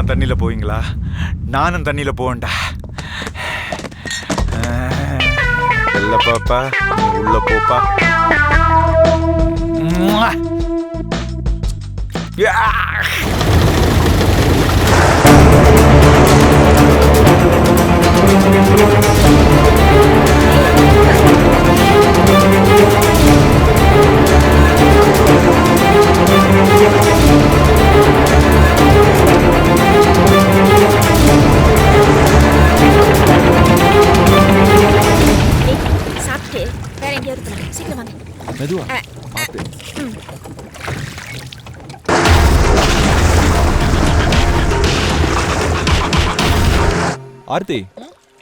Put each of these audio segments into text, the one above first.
நீங்களும் தண்ணியில போவீங்களா? நானும் தண்ணியில போவேன்டா. இல்ல பாப்பா, உள்ள போப்பா. சாப்பிட்டு வேற எங்கேயாவது போலாம். சீக்கிரம் வாங்க. மெதுவா பார்த்து. ஆர்த்தி,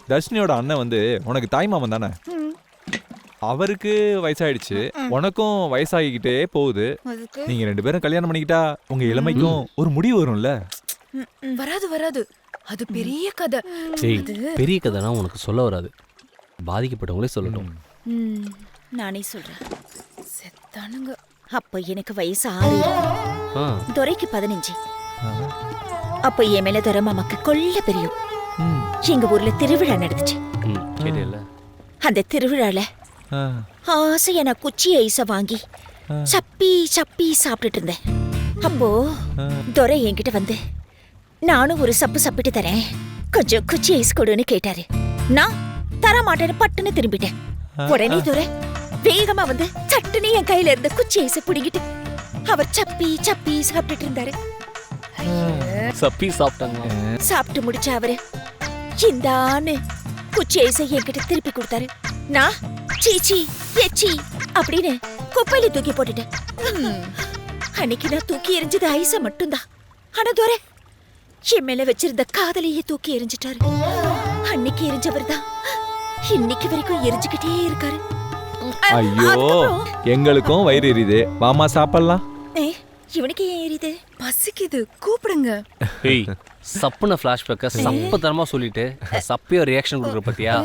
தர்ஷினியோட அண்ணன் வந்து உனக்கு தாய் மாமன் தானே? அவருக்கு வயசாயிடுச்சு, உனக்கும் வயசாகிக்கிட்டே போகுது. நீங்க 2 பேரும் கல்யாணம் பண்ணிக்கிட்டா உங்க இளமைக்கும் ஒரு முடிவு வரும்ல? வராது. அது பெரிய கதை. பெரிய கதைனா உனக்கு சொல்ல வராது, பாதிக்கப்பட்டவங்களே சொல்லட்டும். நானே சொல்றேன். செத்தானுங்க. அப்ப எனக்கு வயசு 6, துரைக்கு 15. அப்ப என் மேல துரை மாமாக்கு கொள்ள பெரியும். எங்க ஊர்ல திருவிழா நடந்துச்சு. அந்த திருவிழால ஆசையா நான் குச்சி ஐஸ வாங்கி சப்பி சாப்பிட்டுட்டு இருந்தேன். அப்போ துரை என்கிட்ட வந்து, நானும் ஒரு சப்பு சாப்பிட்டு தரேன், கொஞ்சம் குச்சி ஐஸ் கொடுன்னு கேட்டாரு. நான் தர மாட்டேன்னு பட்டுன்னு திரும்பிட்டேன். உடனே துரை வேகமா வந்து சட்டுன்னு என் கையில இருந்த குச்சி ஐஸ புடிங்கிட்டு அவர் சப்பி சாப்பிட்டுட்டு இருந்தாரு. சப்பி சாப்பிட்டாங்க. சாப்பிட்டு முடிச்ச அவரு இந்தான்னு குச்சி ஐஸை என்கிட்ட திருப்பி கொடுத்தாரு. நான் சீச்சி எச்சி அப்படின்னு குப்பையில தூக்கி போட்டுட்டேன். அன்னைக்கு நான் தூக்கி எரிஞ்சது ஐஸ மட்டும்தான். ஆனா துரை என் மேல வச்சிருந்த காதலையே தூக்கி எரிஞ்சிட்டாரு. அன்னைக்கு எரிஞ்சவர் தான் இன்னைக்கு வரைக்கும் எரிஞ்சுக்கிட்டே இருக்காரு. ஐயோ, எங்களுக்கும் வயிறு எரியுது, மாமா சாப்பிடலாம். இவனுக்கு ஏன் எரியுது? பசிக்குது, கூப்பிடுங்க. சப்புன ஃபிளாஷ்பேக்க சப்பத்தனமா சொல்லிட்டு சப்பையோ ரியாக்ஷன் கொடுக்குற பத்தியா?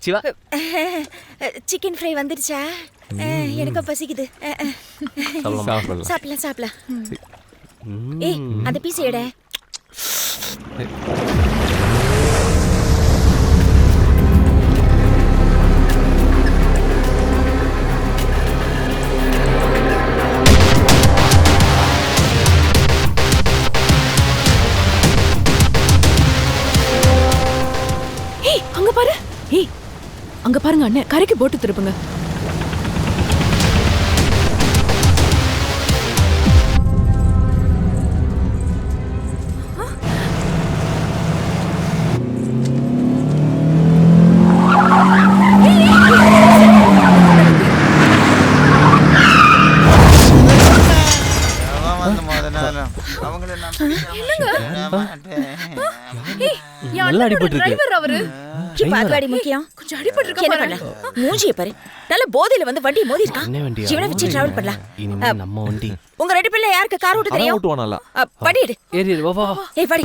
சிவா, சிக்கன் ஃப்ரை வந்துருச்சா? எனக்கும் பசிக்குது. சாப்பிடலாம். ஏய், அந்த பீஸ் எட. அங்க பாருங்க அண்ணன், கரைக்கு போட்டு திருப்புங்க. நல்லா அடிபட்டிருக்கு. அவரு பாத்துவாடி முக்கியம். கொஞ்சம் அடிபட்டிருக்கு. என்ன பண்ணலாம்? மூஞ்சிய பாரு, நல்ல போதையில வந்து வண்டி மோதி இருக்கான். இவனை வச்சு டிராவல் பண்ணலாம். இனிமே நம்ம வண்டி. உங்க 2 பேர்ல யாருக்கு கார் ஓட்ட தெரியும்? ஓட்டுவானல. படி எடு. ஏறி வா வா. ஏய் படி.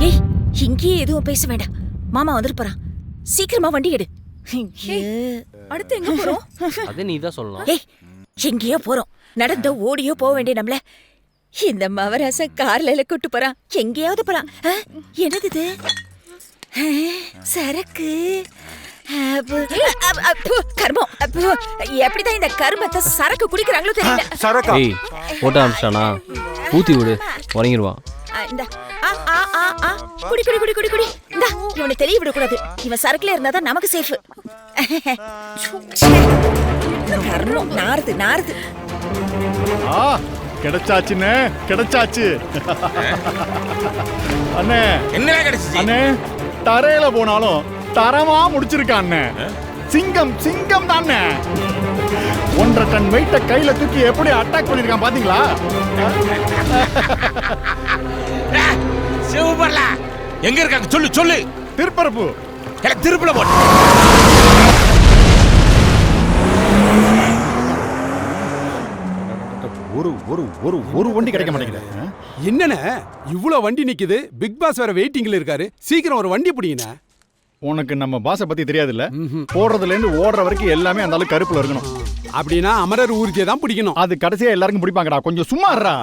ஏய், இங்கே எதுவும் பேச வேண்டாம். மாமா வந்துட்டு போறான். சீக்கிரமா வண்டி எடு. அடுத்து எங்க போறோம்? அதே நீ தான் சொல்லலாம். ஏய், எங்கேயோ போறோம். நடந்தோ ஓடியோ போக வேண்டிய நம்மள இந்த மவராச கார்ல கூட்டு போறான். எங்கேயாவது போறான். என்னது இது? சரக்கு. கர்மம். எப்படிதான் இந்த கர்மத்தை சரக்கு குடிக்கிறாங்களோ தெரியல. சரக்கா? ஏய், ஓட்ட ஆரம்பிச்சானா? ஊத்தி விடு, உறங்கிடுவான். இந்த குடி குடி குடி குடி குடி. இந்த இவனை தெரிய விடக்கூடாது. இவன் சரக்குல இருந்தாதான் நமக்கு சேஃப். கர்மம் நாறுது. கிடைச்சாச்சுன்னு கிடைச்சாச்சு. அண்ணே என்ன கிடைச்சு? அண்ணே, தரையில போனாலும் தரமா முடிச்சிருக்கான் அண்ணே. சிங்கம் தானே. 1.5 டன் வெயிட்ட கையில தூக்கி எப்படி அட்டாக் பண்ணிருக்கான் பாத்தீங்களா? சூப்பர்ல. எங்க இருக்காங்க? சொல்லு. திருப்பரப்பு. திருப்பல போட்டு. ஒரு வண்டி கிடைக்க மாட்டேங்குது. என்னண்ணே இவ்வளவு வண்டி நிக்குது? பிக் பாஸ் வேற வெயிட்டிங்ல இருக்காரு, சீக்கிரம் ஒரு வண்டி பிடிங்கண்ணே. உனக்கு நம்ம பாச பத்தி தெரியாதுல்ல? போடுறதுல இருந்து ஓடுற வரைக்கும் எல்லாமே அந்த அளவுக்கு கருப்புல இருக்கணும். அப்படின்னா அமரர் ஊருக்கே தான் பிடிக்கணும். அது கடைசியா எல்லாருக்கும் பிடிப்பாங்கடா. கொஞ்சம் சும்மா இருடா.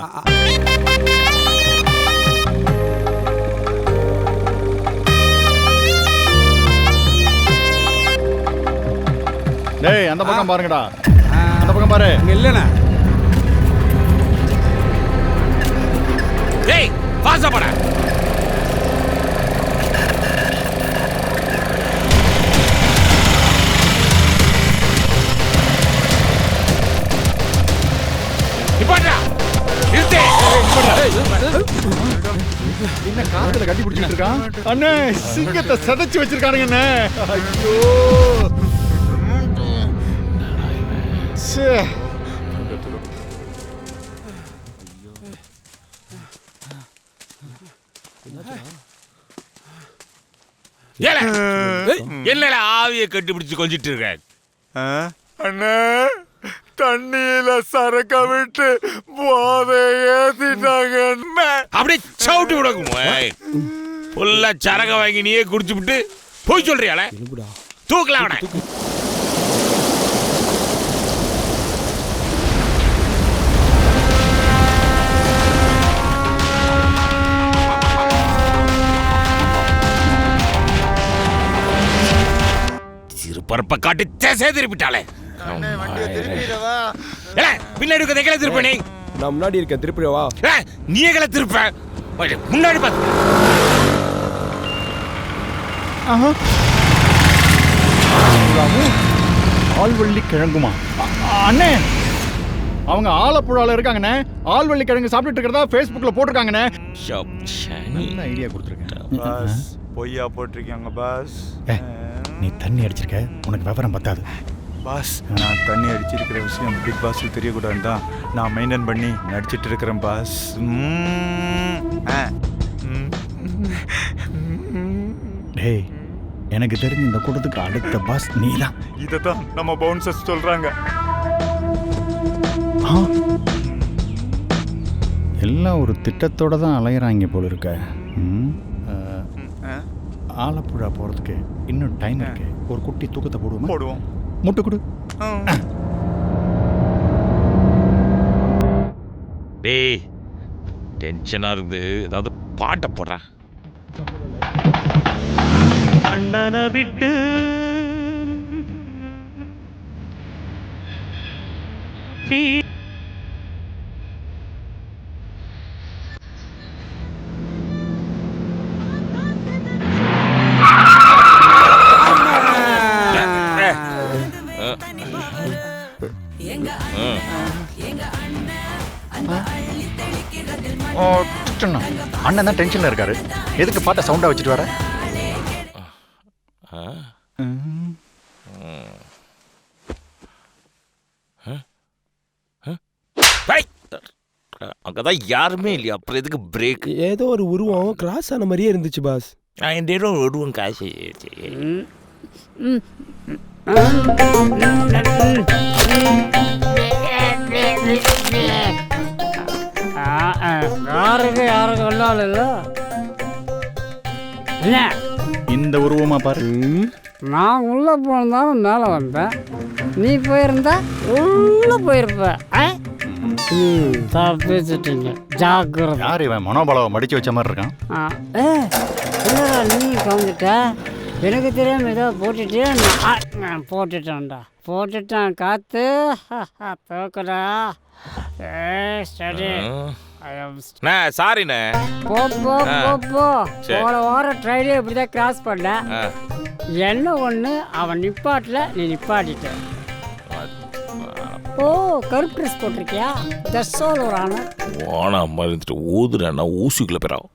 டேய் அந்த பக்கம் பாருங்கடா. அந்த பக்கம் பாரு. இங்க இல்லண்ணே. டேய் பாச போட. நிப்பாட்டா. நிறுத்து. என்ன காத்துல கட்டி பிடிச்சிட்டு இருக்கான்? அண்ணே சிங்கத்தை சதைச்சு வச்சிருக்கானுங்க அண்ணே. ஐயோ. சே. என்னடா ஆவியை கட்டுப்பிடிச்சு கொஞ்சிட்டு இருக்க? அண்ணே தண்ணியில சரக்க விட்டு போதை ஏத்திட்டாங்க. அப்படியே சவுட்டு விடக்கும். ஃபுல்லா சரக வாங்கி நீயே குடிச்சு விட்டு போய் சொல்றியால? தூக்கலாம் அவனை. திருப்பரப்ப காட்டி தேசே திருப்பிட்டாளே. பின்னாடி இருக்க எங்களை திருப்ப நீ. நான் முன்னாடி இருக்க திருப்பிடவா? நீ எங்களை திருப்ப முன்னாடி பார்த்து. ஆழ்வள்ளி கிழங்குமா? அண்ணே அவங்க ஆலப்புழால இருக்காங்கண்ணே. ஆழ்வள்ளி கிழங்கு சாப்பிட்டுட்டு இருக்கிறதா Facebookல போட்டிருக்காங்கண்ணே. நல்ல ஐடியா கொடுத்துருக்கேன். பாஸ் பொய்யா போட்டிருக்காங்க பாஸ். நீ தண்ணி அடிச்சிருக்க, உனக்கு விவரம் பத்தாது. பாஸ் நான் தண்ணி அடிச்சிருக்கிற விஷயம் பிக் பாஸுக்கு தெரியக்கூடாது தான் நான் மெயின்டைன் பண்ணி நடிச்சிட்டு இருக்கிறேன் பாஸ். டேய் எனக்கு தெரிஞ்ச இந்த கூட்டத்துக்கு அடுத்த பாஸ் நீதான். இதைத்தான் நம்ம பவுன்சர்ஸ் சொல்றாங்க. எல்லாம் ஒரு திட்டத்தோட தான் அலையிறாங்க போல இருக்க. ஆலப்புழா போறதுக்கு இன்னும் டைம் இருக்கு. ஒரு குட்டி தூக்கத்தை போடுவோம். முட்டை கொடு. டேய் டென்ஷனா இருந்து ஏதாவது பாட்டை போடுறேன். அண்ணனை விட்டு அண்ணன் தான் டென்ஷன்ல இருக்காரு. எதுக்கு பாட்டை சவுண்டா வச்சுட்டு வர? அங்கதான் யாருமே இல்லையா, அப்புறம் எதுக்கு பிரேக்? ஏதோ ஒரு உருவம் கிராஸ் ஆன மாதிரியே இருந்துச்சு பாஸ். என் இடம் விடுவோம் காசு. யாருக்கு யாருக்கு ஒன்றாலும் இல்லை. இந்த உருவமா பாரு. நான் உள்ளே போனதாலும் மேலே வந்தேன். நீ போயிருந்தா உள்ளே போயிருப்ப. தப்பிச்சிட்டீங்க, ஜாக்கிரதை. யார் இவன் மனோபலாவை மடிச்சு வச்ச மாதிரி இருக்கான்? என்னடா நீ கவுந்துட்ட? எனக்கு தெரியாம ஏதோ போட்டுட்டேன். நான் போட்டுட்டேன் காத்து தோக்கடா. சாரிண்ணே. போன வாரம் ட்ரைலே இப்படிதான் கிராஸ் பண்ண. என்ன ஒண்ணு அவன் நிப்பாட்டல, நீ நிப்பாட்டிட்ட. ஓ கருப்பு ட்ரெஸ் போட்டிருக்கியா? தர்சோல் ஒரு ஆன ஓனா மருந்துட்டு ஊதுறேன்னா ஊசிக்குள்ள போயிடும்.